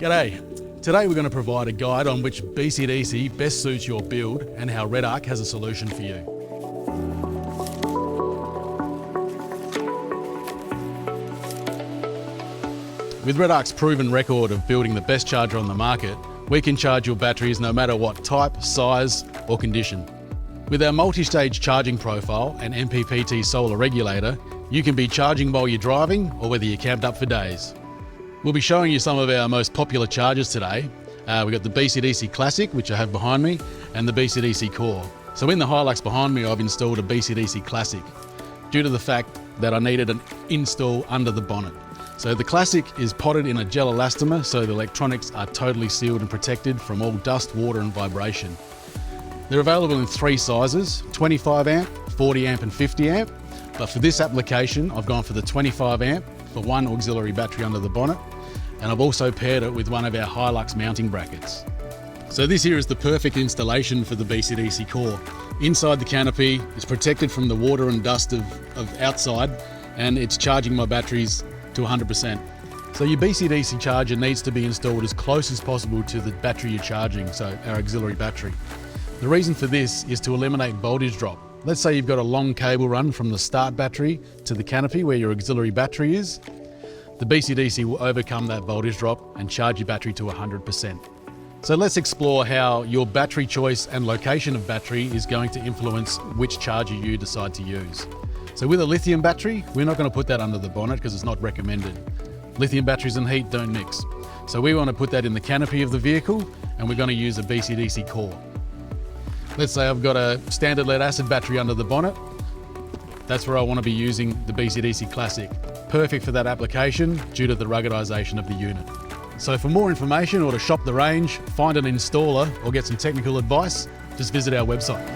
G'day. Today we're going to provide a guide on which BCDC best suits your build and how redarc has a solution for you. With redarc's proven record of building the best charger on the market, we can charge your batteries no matter what type, size or condition. With our multi-stage charging profile and MPPT solar regulator, you can be charging while you're driving or whether you're camped up for days. We'll be showing you some of our most popular chargers today. We've got the BCDC Classic, which I have behind me, and the BCDC Core. So in the Hilux behind me, I've installed a BCDC Classic due to the fact that I needed an install under the bonnet. So the Classic is potted in a gel elastomer, so the electronics are totally sealed and protected from all dust, water and vibration. They're available in three sizes, 25 amp, 40 amp and 50 amp. But for this application, I've gone for the 25 amp for one auxiliary battery under the bonnet. And I've also paired it with one of our Hilux mounting brackets. So this here is the perfect installation for the BCDC Core. Inside the canopy, it's protected from the water and dust of outside, and it's charging my batteries to 100%. So your BCDC charger needs to be installed as close as possible to the battery you're charging, so our auxiliary battery. The reason for this is to eliminate voltage drop. Let's say you've got a long cable run from the start battery to the canopy where your auxiliary battery is. The BCDC will overcome that voltage drop and charge your battery to 100%. So let's explore how your battery choice and location of battery is going to influence which charger you decide to use. So with a lithium battery, we're not going to put that under the bonnet because it's not recommended. Lithium batteries and heat don't mix. So we want to put that in the canopy of the vehicle, and we're going to use a BCDC Core. Let's say I've got a standard lead acid battery under the bonnet. That's where I want to be using the BCDC Classic. Perfect for that application due to the ruggedization of the unit. So for more information or to shop the range, find an installer or get some technical advice, just visit our website.